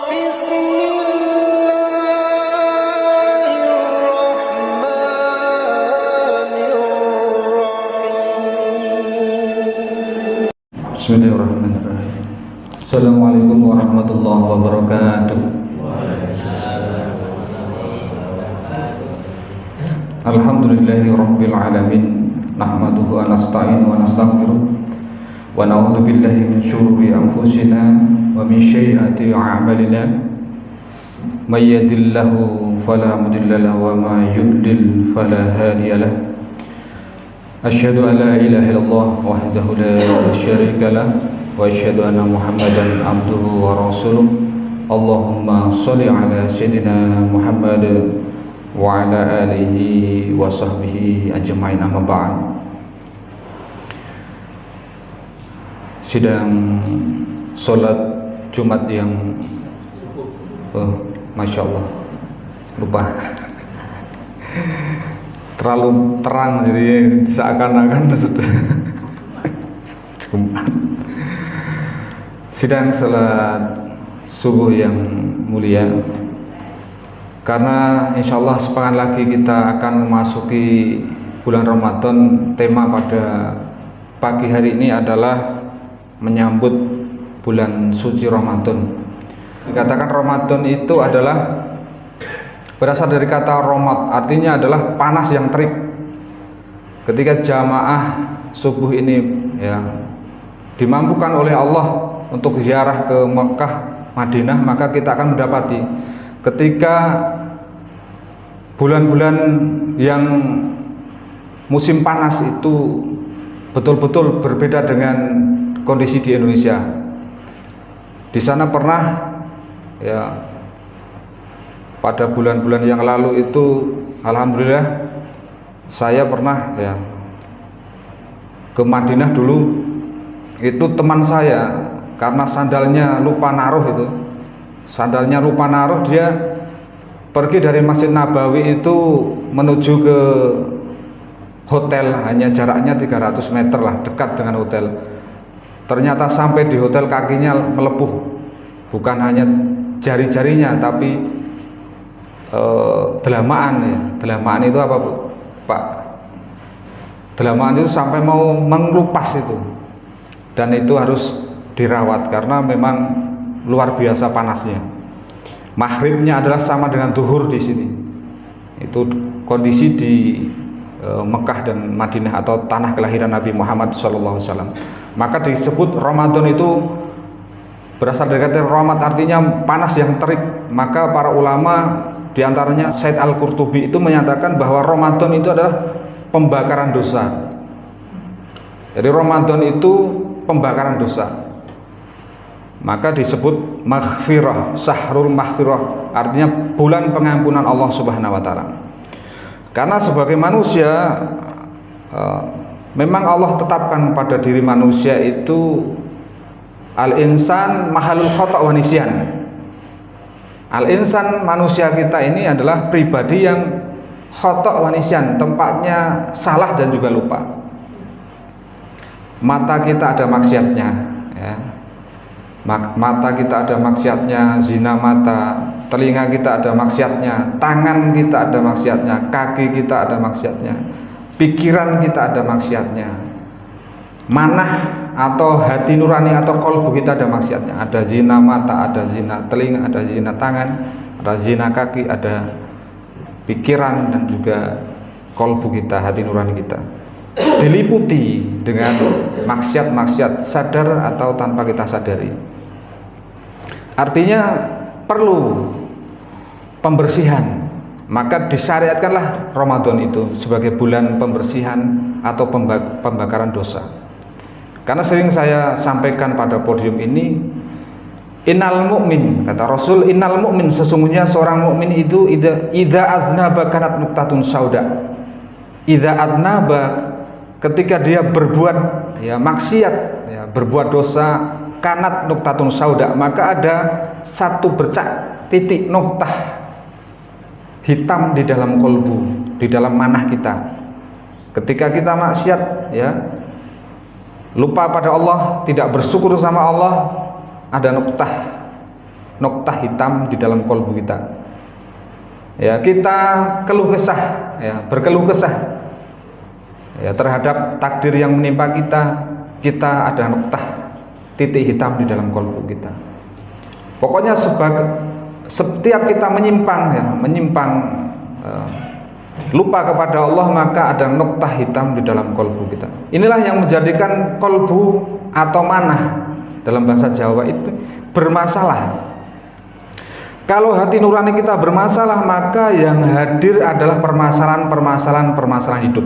Bismillahirrahmanirrahim. Assalamualaikum warahmatullahi wabarakatuh. Alhamdulillahi rabbil alamin. Nahmaduhu wa nasta'inu wa nastaghfiruh wa na'udzu billahi min syururi anfusina wa min sayyiati a'malina. May yahdihillahu fala mudilla lahu wa may yudlil fala hadiya lahu. Asyhadu an la ilaha illallah wahdahu la syarika lah wa asyhadu anna Muhammadan abduhu wa rasuluh. Allahumma shalli ala sayyidina Muhammad wa ala alihi wa sahbihi ajma'in, amma ba'd. Sidang salat Jumat yang Masya Allah, lupa terlalu terang jadi seakan-akan sudah Jumat. Sidang salat subuh yang mulia, karena insya Allah sepekan lagi kita akan memasuki bulan Ramadan. Tema pada pagi hari ini adalah menyambut bulan suci Ramadan. Dikatakan Ramadan itu adalah berasal dari kata romat, artinya adalah panas yang terik. Ketika jamaah subuh ini ya dimampukan oleh Allah untuk ziarah ke Mekah, Madinah, maka kita akan mendapati ketika bulan-bulan yang musim panas itu betul-betul berbeda dengan kondisi di Indonesia. Di sana pernah ya pada bulan-bulan yang lalu itu alhamdulillah saya pernah ya ke Madinah dulu. Itu teman saya karena sandalnya lupa naruh, dia pergi dari Masjid Nabawi itu menuju ke hotel, hanya jaraknya 300 meter lah, dekat dengan hotel. Ternyata sampai di hotel kakinya melepuh, bukan hanya jari-jarinya tapi delamaan ya. Delamaan itu apa, Bu? Pak? Delamaan itu sampai mau mengelupas itu. Dan itu harus dirawat karena memang luar biasa panasnya. Maghribnya adalah sama dengan duhur di sini. Itu kondisi di Mekah dan Madinah atau tanah kelahiran Nabi Muhammad SAW. Maka disebut Ramadan itu berasal dari kata rahmat, artinya panas yang terik. Maka para ulama di antaranya Said Al-Qurtubi itu menyatakan bahwa Ramadan itu adalah pembakaran dosa. Jadi Ramadan itu pembakaran dosa. Maka disebut maghfirah, syahrul maghfirah, artinya bulan pengampunan Allah Subhanahu wa taala. Karena sebagai manusia memang Allah tetapkan pada diri manusia itu al-insan mahalul khata' wa nisyan. Al-insan, manusia kita ini adalah pribadi yang khata' wa nisyan, tempatnya salah dan juga lupa. Mata kita ada maksiatnya ya. Mata kita ada maksiatnya, zina mata. Telinga kita ada maksiatnya, tangan kita ada maksiatnya, kaki kita ada maksiatnya, pikiran kita ada maksiatnya, manah atau hati nurani atau kolbu kita ada maksiatnya. Ada zina mata, ada zina telinga, ada zina tangan, ada zina kaki, ada pikiran dan juga kolbu kita, hati nurani kita diliputi dengan maksiat-maksiat, sadar atau tanpa kita sadari. Artinya perlu pembersihan. Maka disyariatkanlah Ramadan itu sebagai bulan pembersihan atau pembakaran dosa. Karena sering saya sampaikan pada podium ini, innal mu'min, kata Rasul, innal mu'min, sesungguhnya seorang mukmin itu idza aznaba kanat nuqtatun sauda. Idza aznaba, ketika dia berbuat ya maksiat ya, berbuat dosa, kanat nuqtatun sauda, maka ada satu bercak titik nuqtah hitam di dalam kolbu, di dalam manah kita. Ketika kita maksiat ya, lupa pada Allah, tidak bersyukur sama Allah, ada nuqtah noktah hitam di dalam kalbu kita. Ya, kita keluh kesah, ya, berkeluh kesah ya terhadap takdir yang menimpa kita ada noktah titik hitam di dalam kalbu kita. Pokoknya setiap kita menyimpang lupa kepada Allah, maka ada noktah hitam di dalam kalbu kita. Inilah yang menjadikan kalbu atau manah dalam bahasa Jawa itu bermasalah. Kalau hati nurani kita bermasalah, maka yang hadir adalah permasalahan hidup.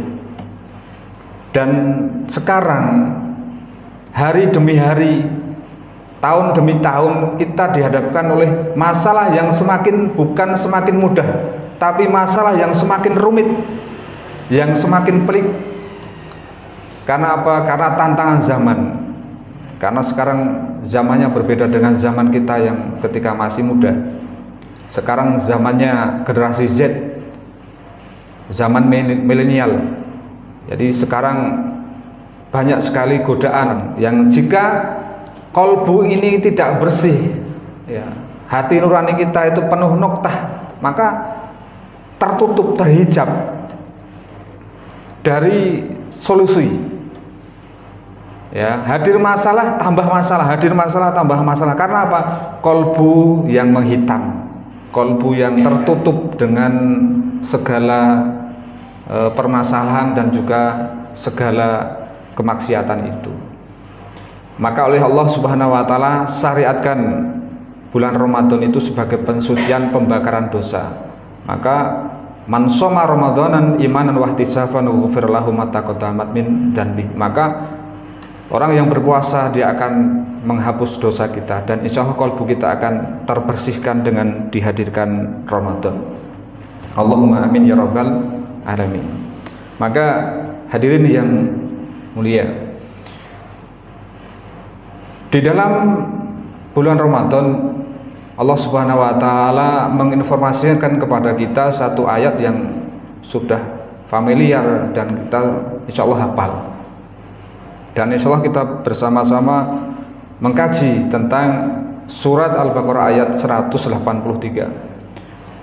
Dan sekarang hari demi hari, tahun demi tahun, kita dihadapkan oleh masalah yang bukan semakin mudah, tapi masalah yang semakin rumit, yang semakin pelik. Karena apa? Karena tantangan zaman. Karena sekarang zamannya berbeda dengan zaman kita yang ketika masih muda. Sekarang zamannya generasi Z, zaman milenial. Jadi sekarang banyak sekali godaan yang jika kalbu ini tidak bersih, ya, hati nurani kita itu penuh noktah, maka tertutup, terhijab dari solusi. Ya, hadir masalah tambah masalah, hadir masalah tambah masalah. Karena apa? Kalbu yang menghitam, kalbu yang tertutup dengan segala permasalahan dan juga segala kemaksiatan itu. Maka oleh Allah Subhanahu wa taala syariatkan bulan Ramadan itu sebagai pensucian pembakaran dosa. Maka man shoma ramadanan imanan wa ihtisaban ghufir lahu ma taqaddama min dzanbi. Maka orang yang berpuasa dia akan menghapus dosa kita, dan insya Allah kalbu kita akan terbersihkan dengan dihadirkan Ramadan. Allahumma amin ya rabbal alamin. Maka hadirin yang mulia, di dalam bulan Ramadan Allah Subhanahu wa taala menginformasikan kepada kita satu ayat yang sudah familiar dan kita insya Allah hafal. Dan insya Allah kita bersama-sama mengkaji tentang surat Al-Baqarah ayat 183.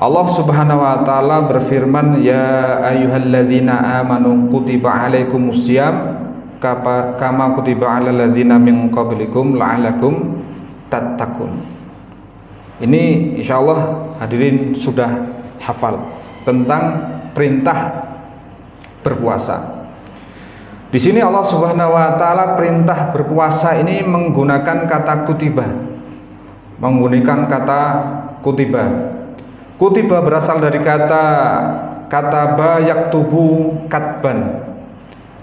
Allah Subhanahu wa taala berfirman, ya ayyuhalladzina amanu kutiba alaikumusiyam kama kutiba alal ladzina min qablikum la'allakum tattaqun. Ini insyaallah hadirin sudah hafal tentang perintah berpuasa. Di sini Allah Subhanahu wa taala perintah berpuasa ini menggunakan kata kutiba. Menggunakan kata kutiba. Kutiba berasal dari kata kataba yaktubu katban.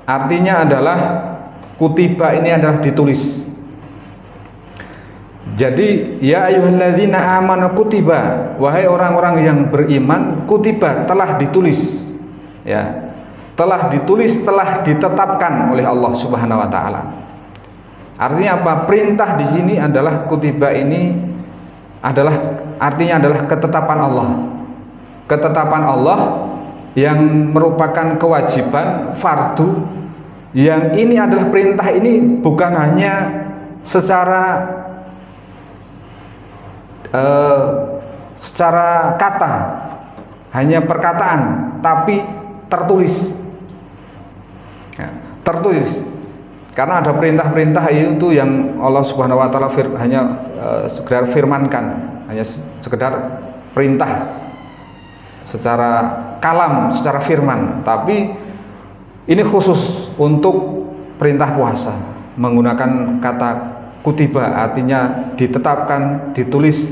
Artinya adalah kutiba ini adalah ditulis. Jadi ya ayyuhalladzina amanu kutiba, wahai orang-orang yang beriman, kutiba telah ditulis. Ya. Telah ditulis, telah ditetapkan oleh Allah Subhanahu wa taala. Artinya apa? Perintah di sini adalah kutiba ini artinya adalah ketetapan Allah. Ketetapan Allah yang merupakan kewajiban fardu, yang ini adalah perintah ini bukan hanya secara kata, hanya perkataan, tapi tertulis. Ya, tertulis. Karena ada perintah-perintah itu yang Allah Subhanahu wa taala hanya sekedar firmankan, hanya sekedar perintah secara kalam, secara firman. Tapi ini khusus untuk perintah puasa menggunakan kata kutiba, artinya ditetapkan, ditulis,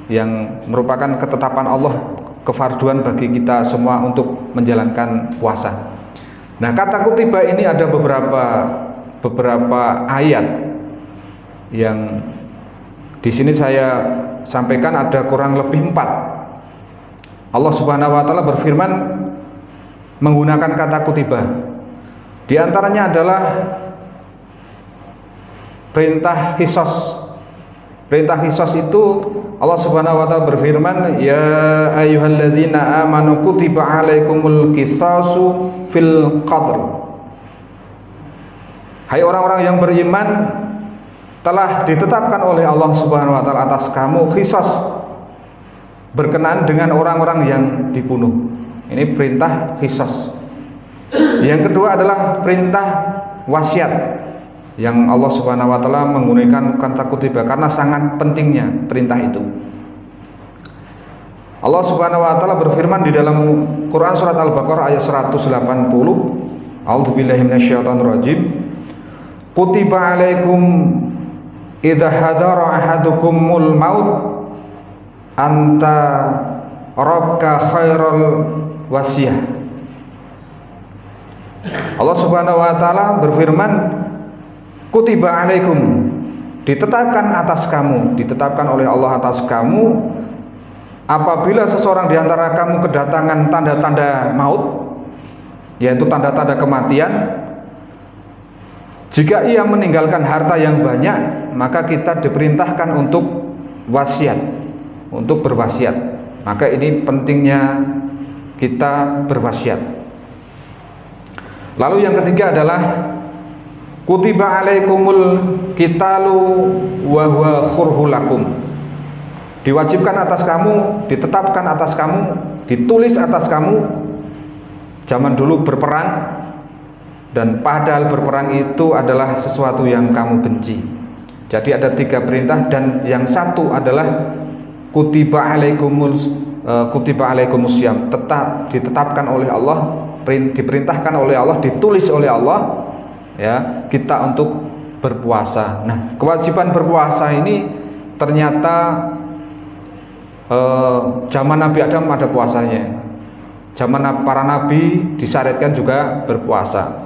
yang merupakan ketetapan Allah, kefarduan bagi kita semua untuk menjalankan puasa. Nah, kata kutiba ini ada beberapa ayat yang di sini saya sampaikan, ada kurang lebih 4. Allah Subhanahu wa taala berfirman menggunakan kata kutiba. Di antaranya adalah perintah qisas. Perintah qisas itu Allah Subhanahu wa taala berfirman, ya ayyuhalladzina amanu kutiba alaikumul qisasu fil qatl. Hai orang-orang yang beriman, telah ditetapkan oleh Allah Subhanahu wa taala atas kamu qisas berkenaan dengan orang-orang yang dibunuh. Ini perintah qisas. Yang kedua adalah perintah wasiat yang Allah Subhanahu wa taala menggunakan kata kutiba karena sangat pentingnya perintah itu. Allah Subhanahu wa taala berfirman di dalam Quran surat Al-Baqarah ayat 180. A'udzubillahi minasyaitonirrajim. Kutiba 'alaikum idza hadara ahadukumul maut anta raka khairal wasiyah. Allah Subhanahu wa taala berfirman, kutiba 'alaikum, ditetapkan atas kamu, ditetapkan oleh Allah atas kamu, apabila seseorang di antara kamu kedatangan tanda-tanda maut, yaitu tanda-tanda kematian, jika ia meninggalkan harta yang banyak, maka kita diperintahkan untuk wasiat, untuk berwasiat. Maka ini pentingnya kita berwasiat. Lalu yang ketiga adalah kutiba alaikumul qitalu wa huwa khurhul lakum. Diwajibkan atas kamu, ditetapkan atas kamu, ditulis atas kamu zaman dulu berperang, dan padahal berperang itu adalah sesuatu yang kamu benci. Jadi ada 3 perintah, dan yang satu adalah kutiba alaikumusiyam, ditetapkan oleh Allah, diperintahkan oleh Allah, ditulis oleh Allah, ya, kita untuk berpuasa. Nah, kewajiban berpuasa ini ternyata zaman Nabi Adam ada puasanya, zaman para nabi disyariatkan juga berpuasa,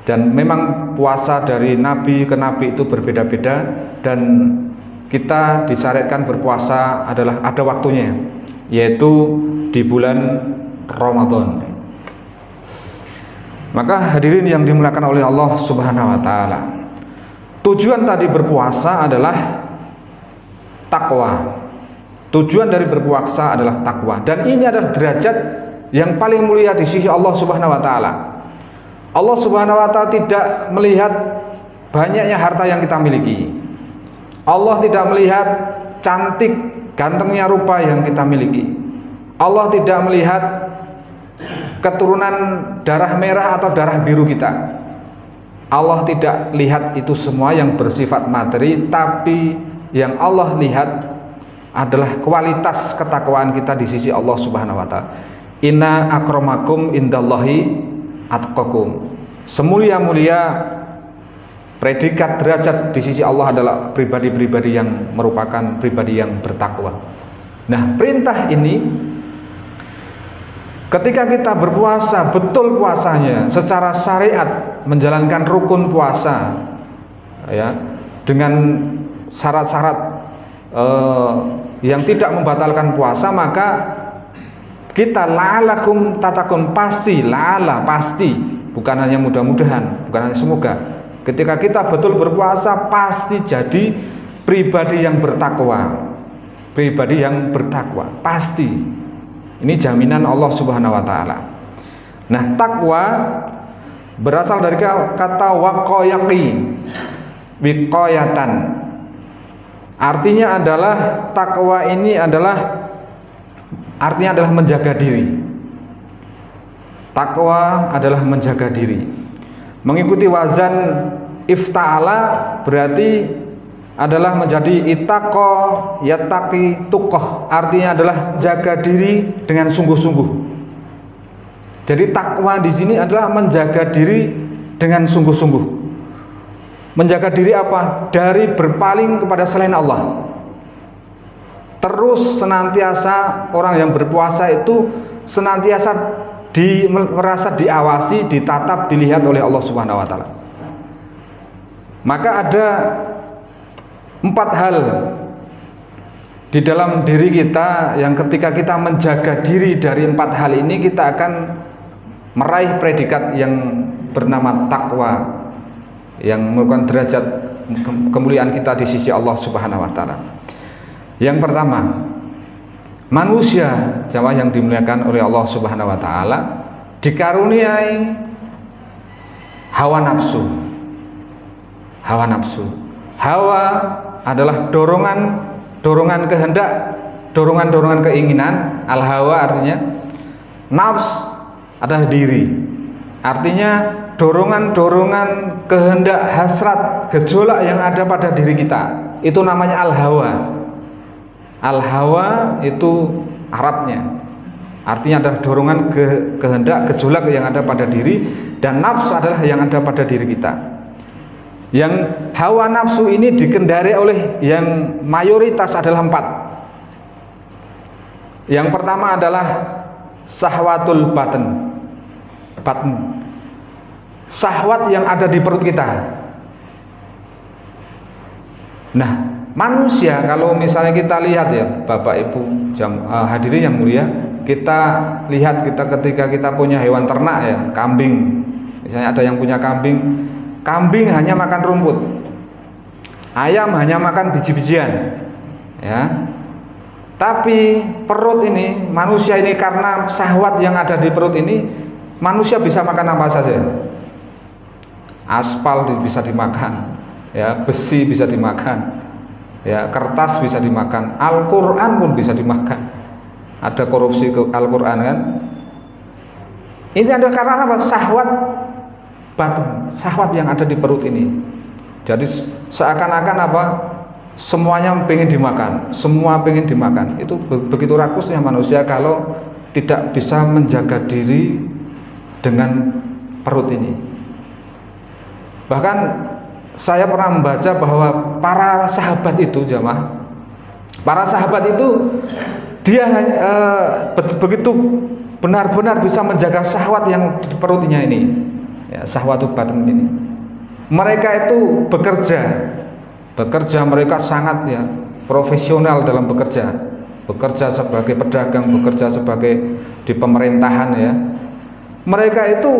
dan memang puasa dari nabi ke nabi itu berbeda-beda, dan kita disyariatkan berpuasa adalah ada waktunya, yaitu di bulan Ramadan. Maka hadirin yang dimuliakan oleh Allah Subhanahu wa taala, tujuan tadi berpuasa adalah takwa. Tujuan dari berpuasa adalah takwa, dan ini adalah derajat yang paling mulia di sisi Allah Subhanahu wa taala. Allah Subhanahu wa taala tidak melihat banyaknya harta yang kita miliki. Allah tidak melihat cantik gantengnya rupa yang kita miliki. Allah tidak melihat keturunan darah merah atau darah biru kita. Allah tidak lihat itu semua yang bersifat materi, tapi yang Allah lihat adalah kualitas ketakwaan kita di sisi Allah Subhanahu wa taala. Inna akramakum indallahi atqakum. Semulia-mulia predikat derajat di sisi Allah adalah pribadi-pribadi yang merupakan pribadi yang bertakwa. Nah, perintah ini ketika kita berpuasa betul puasanya secara syariat, menjalankan rukun puasa, ya, dengan syarat-syarat yang tidak membatalkan puasa, maka kita la'alakum tatakun, pasti, la'ala, pasti, bukan hanya mudah-mudahan, bukan hanya semoga. Ketika kita betul berpuasa, pasti jadi pribadi yang bertakwa, pribadi yang bertakwa, pasti. Ini jaminan Allah Subhanahu wa taala. Nah, takwa berasal dari kata waqayaqi, wiqayatan. Artinya adalah takwa ini adalah artinya adalah menjaga diri. Takwa adalah menjaga diri. Mengikuti wazan ifta'ala berarti adalah menjadi ittaqo yattaqi tuqoh, artinya adalah jaga diri dengan sungguh-sungguh. Jadi takwa di sini adalah menjaga diri dengan sungguh-sungguh. Menjaga diri apa? Dari berpaling kepada selain Allah. Terus senantiasa orang yang berpuasa itu senantiasa merasa diawasi, ditatap, dilihat oleh Allah Subhanahu wa taala. Maka ada 4 hal di dalam diri kita yang ketika kita menjaga diri dari 4 hal ini, kita akan meraih predikat yang bernama takwa, yang merupakan derajat kemuliaan kita di sisi Allah Subhanahu wa taala. Yang pertama, manusia jamaah yang dimuliakan oleh Allah Subhanahu wa taala dikaruniai hawa nafsu. Hawa nafsu. Hawa adalah dorongan kehendak, dorongan keinginan. Al-hawa artinya, nafs adalah diri. Artinya dorongan kehendak, hasrat, gejolak yang ada pada diri kita. Itu namanya al-hawa. Al-hawa itu Arabnya. Artinya adalah dorongan kehendak, gejolak yang ada pada diri, dan nafsu adalah yang ada pada diri kita. Yang hawa nafsu ini dikendari oleh yang mayoritas adalah 4. Yang pertama adalah syahwatul batin. Syahwat yang ada di perut kita. Nah, manusia kalau misalnya kita lihat ya, Bapak Ibu hadirin yang mulia, kita lihat ketika kita punya hewan ternak ya, kambing. Misalnya ada yang punya kambing hanya makan rumput. Ayam hanya makan biji-bijian. Ya. Tapi perut ini, manusia ini karena syahwat yang ada di perut ini, manusia bisa makan apa saja. Aspal bisa dimakan, ya, besi bisa dimakan, ya, kertas bisa dimakan, Al-Quran pun bisa dimakan. Ada korupsi ke Al-Quran kan? Ini adalah karena apa? Syahwat batin, syahwat yang ada di perut ini. Jadi seakan-akan apa? Semuanya pengen dimakan, semua pengen dimakan. Itu begitu rakusnya manusia kalau tidak bisa menjaga diri dengan perut ini. Bahkan saya pernah membaca bahwa para sahabat itu, jamaah, para sahabat itu dia begitu benar-benar bisa menjaga syahwat yang di perutnya ini, ya, syahwatul batin ini. Mereka itu bekerja mereka sangat ya profesional dalam bekerja sebagai pedagang, bekerja sebagai di pemerintahan ya. Mereka itu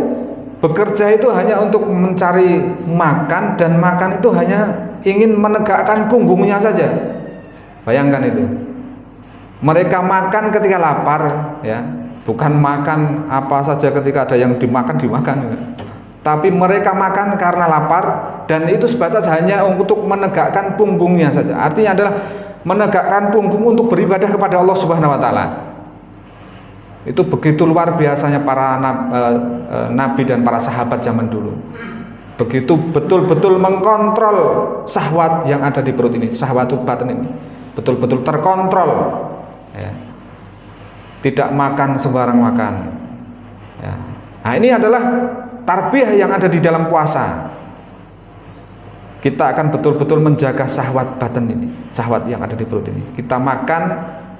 bekerja itu hanya untuk mencari makan, dan makan itu hanya ingin menegakkan punggungnya saja. Bayangkan itu. Mereka makan ketika lapar ya, bukan makan apa saja ketika ada yang dimakan ya. Tapi mereka makan karena lapar, dan itu sebatas hanya untuk menegakkan punggungnya saja. Artinya adalah menegakkan punggung untuk beribadah kepada Allah Subhanahu wa taala. Itu begitu luar biasanya para nabi dan para sahabat zaman dulu. Begitu betul-betul mengkontrol syahwat yang ada di perut ini, syahwatul batin ini. Betul-betul terkontrol ya. Tidak makan sembarang makan ya. Nah, ini adalah tarbiyah yang ada di dalam puasa. Kita akan betul-betul menjaga syahwat batin ini, syahwat yang ada di perut ini. Kita makan,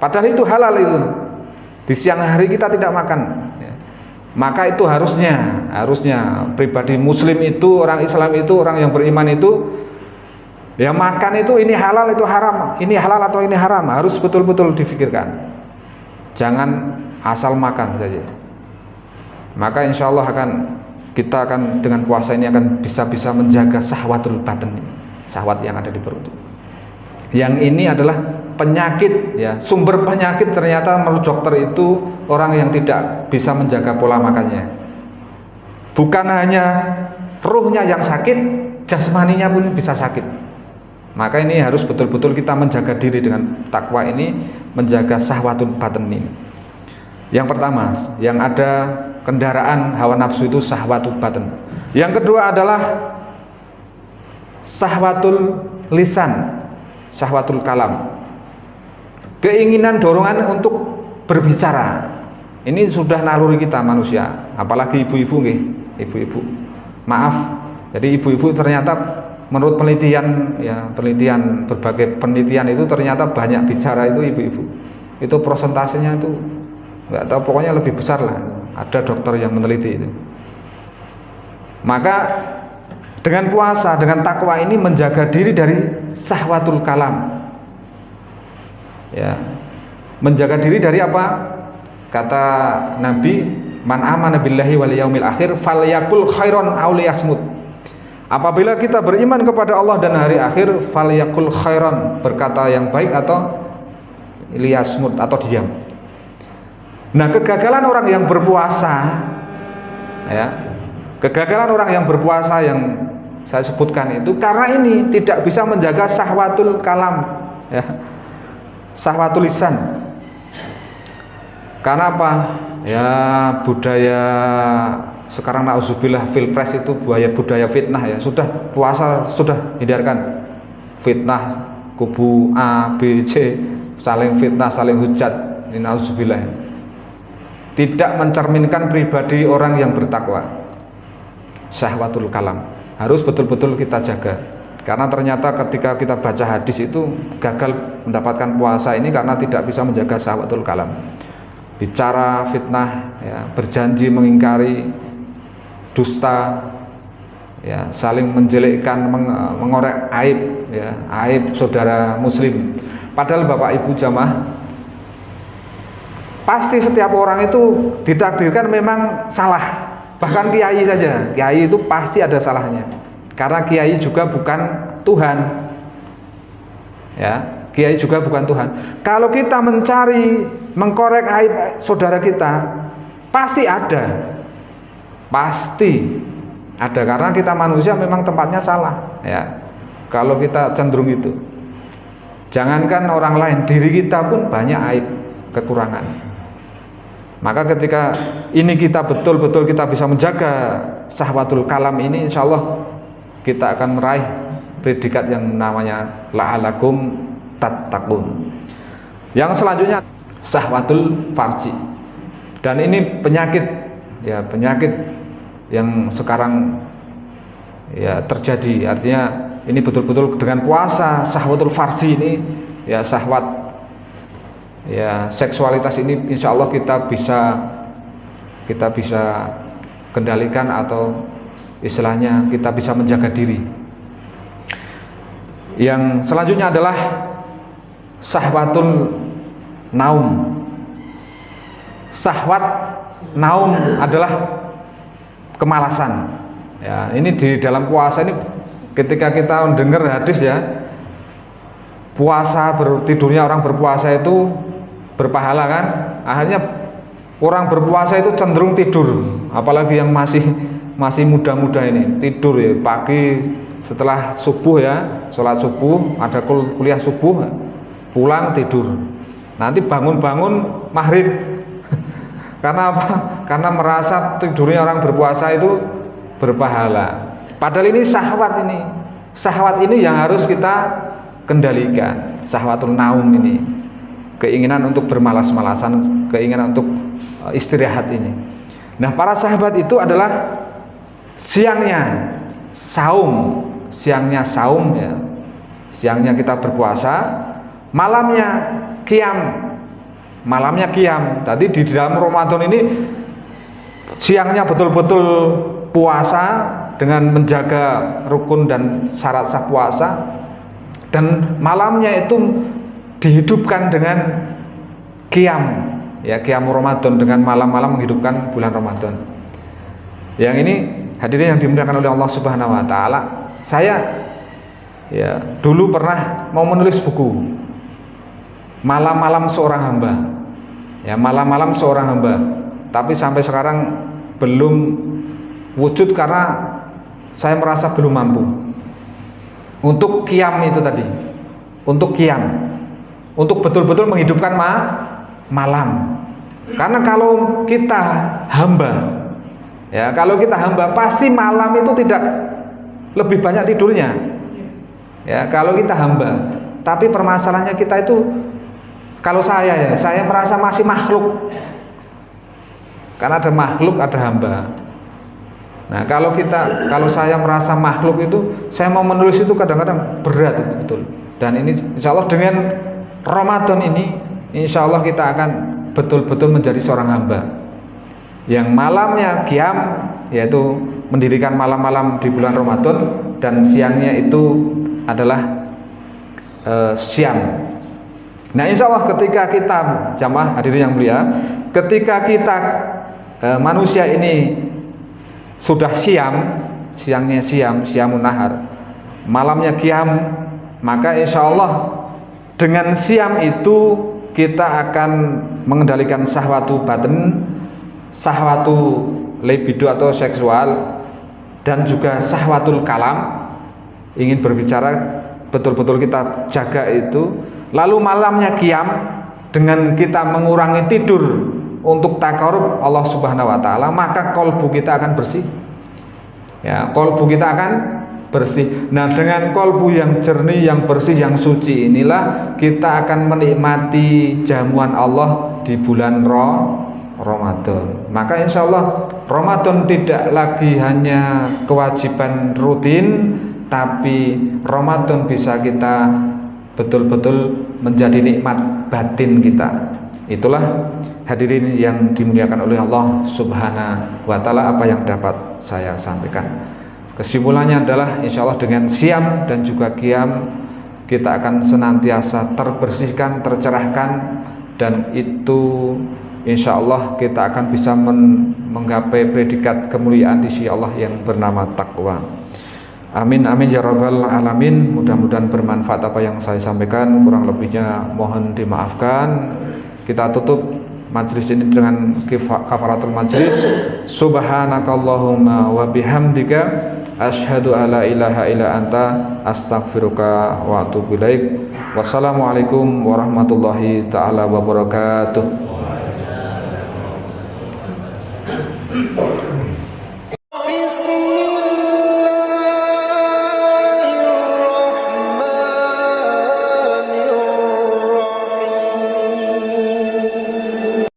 padahal itu halal itu. Di siang hari kita tidak makan ya. Maka itu harusnya pribadi muslim itu, orang Islam itu, orang yang beriman itu, ya makan itu ini halal itu haram, ini halal atau ini haram, harus betul-betul difikirkan. Jangan asal makan saja. Maka insya Allah kita akan dengan puasa ini akan bisa menjaga syahwatul batin, syahwat yang ada di perut. Yang ini adalah penyakit ya, sumber penyakit ternyata menurut dokter itu orang yang tidak bisa menjaga pola makannya. Bukan hanya ruhnya yang sakit, jasmaninya pun bisa sakit. Maka ini harus betul-betul kita menjaga diri dengan takwa ini, menjaga syahwatul batin ini. Yang pertama, yang ada kendaraan hawa nafsu itu syahwatul batin. Yang kedua adalah syahwatul lisan, syahwatul kalam. Keinginan dorongan untuk berbicara. Ini sudah naluri kita manusia, apalagi ibu-ibu nggih, ibu-ibu. Maaf. Jadi ibu-ibu ternyata menurut penelitian ya, berbagai penelitian itu ternyata banyak bicara itu ibu-ibu. Itu persentasenya itu enggak tahu, pokoknya lebih besar lah. Ada dokter yang meneliti itu. Maka dengan puasa, dengan takwa ini menjaga diri dari syahwatul kalam. Ya. Menjaga diri dari apa? Kata Nabi, man amana billahi wal yaumil akhir falyakul khairon aw liyasmut. Apabila kita beriman kepada Allah dan hari akhir, falyakul khairon, berkata yang baik atau liyasmut, atau diam. Nah, kegagalan orang yang berpuasa ya, kegagalan orang yang berpuasa yang saya sebutkan itu karena ini tidak bisa menjaga syahwatul kalam, ya, syahwatul lisan. Karena apa? Ya, budaya sekarang nauzubillah pilpres itu budaya fitnah, ya. Sudah puasa sudah hindarkan fitnah kubu A, B, C, saling fitnah, saling hujat. Ini nauzubillah. Tidak mencerminkan pribadi orang yang bertakwa. Syahwatul kalam harus betul-betul kita jaga. Karena ternyata ketika kita baca hadis itu gagal mendapatkan puasa ini karena tidak bisa menjaga syahwatul kalam. Bicara fitnah, ya, berjanji mengingkari, dusta, ya, saling menjelekkan, mengorek aib, ya, aib saudara muslim. Padahal Bapak Ibu jamaah, pasti setiap orang itu ditakdirkan memang salah. Bahkan kiai saja, kiai itu pasti ada salahnya. Karena kiai juga bukan Tuhan, ya, kiai juga bukan Tuhan. Kalau kita mencari mengkorek aib saudara kita, pasti ada karena kita manusia memang tempatnya salah, ya. Kalau kita cenderung itu, jangankan orang lain, diri kita pun banyak aib, kekurangan. Maka ketika ini kita betul-betul kita bisa menjaga syahwatul kalam ini, insya Allah kita akan meraih predikat yang namanya la'alakum tattaqun. Yang selanjutnya syahwatul farji. Dan ini penyakit, ya, penyakit yang sekarang, ya, terjadi. Artinya ini betul-betul dengan puasa syahwatul farji ini, ya, syahwat, ya, seksualitas ini insya Allah kita bisa kendalikan, atau istilahnya kita bisa menjaga diri. Yang selanjutnya adalah syahwatul naum. Syahwat naum adalah kemalasan, ya. Ini di dalam puasa ini ketika kita mendengar hadis, ya, puasa, tidurnya orang berpuasa itu berpahala, kan. Akhirnya orang berpuasa itu cenderung tidur, apalagi yang masih muda-muda ini tidur, ya, pagi setelah subuh, ya, sholat subuh, ada kuliah subuh, pulang tidur, nanti bangun-bangun maghrib. Karena apa? Karena merasa tidurnya orang berpuasa itu berpahala. Padahal ini syahwat ini yang harus kita kendalikan, syahwatul naum ini, keinginan untuk bermalas-malasan, keinginan untuk istirahat ini. Nah, para sahabat itu adalah siangnya saum, ya, siangnya kita berpuasa, malamnya qiyam. Tadi di dalam Ramadan ini siangnya betul-betul puasa dengan menjaga rukun dan syarat sah puasa, dan malamnya itu dihidupkan dengan qiyam, ya, qiyam Ramadan, dengan malam-malam menghidupkan bulan Ramadan. Yang ini hadirin yang dimuliakan oleh Allah Subhanahu wa taala, saya, ya, dulu pernah mau menulis buku malam-malam seorang hamba, ya, malam-malam seorang hamba, tapi sampai sekarang belum wujud karena saya merasa belum mampu untuk qiyam itu tadi, untuk qiyam, untuk betul-betul menghidupkan malam. Karena kalau kita hamba, ya, kalau kita hamba pasti malam itu tidak lebih banyak tidurnya, ya, kalau kita hamba. Tapi permasalahannya kita itu, kalau saya merasa masih makhluk, karena ada makhluk, ada hamba. Nah, kalau saya merasa makhluk itu, saya mau menulis itu kadang-kadang berat, betul. Dan ini insya Allah dengan Ramadan ini, insya Allah kita akan betul-betul menjadi seorang hamba yang malamnya qiyam, yaitu mendirikan malam-malam di bulan Ramadan, dan siangnya itu adalah syam. Nah, insya Allah ketika kita, jamaah hadirin yang mulia, ketika kita manusia ini sudah siangnya siamun nahar, malamnya qiyam, maka insya Allah dengan siam itu kita akan mengendalikan syahwatu batin, syahwatu libido atau seksual, dan juga syahwatul kalam, ingin berbicara, betul-betul kita jaga itu. Lalu malamnya qiyam dengan kita mengurangi tidur untuk takarub Allah Subhanahu wa taala, maka kolbu kita akan bersih. Ya, kolbu kita akan bersih. Nah, dengan kolbu yang jernih, yang bersih, yang suci inilah kita akan menikmati jamuan Allah di bulan Ramadan. Maka insya Allah Ramadan tidak lagi hanya kewajiban rutin, tapi Ramadan bisa kita betul-betul menjadi nikmat batin kita. Itulah hadirin yang dimuliakan oleh Allah Subhanahu wa taala apa yang dapat saya sampaikan. Kesimpulannya adalah insya Allah dengan siam dan juga qiyam kita akan senantiasa terbersihkan, tercerahkan, dan itu insya Allah kita akan bisa menggapai predikat kemuliaan di sisi Allah yang bernama takwa. Amin amin ya rabbal alamin. Mudah-mudahan bermanfaat apa yang saya sampaikan, kurang lebihnya mohon dimaafkan. Kita tutup majlis ini dengan kafaratul majlis. Subhanakallahumma wa bihamdika asyhadu alla ilaha illa anta astaghfiruka wa atubu ilaik. Wassalamualaikum warahmatullahi taala wabarakatuh.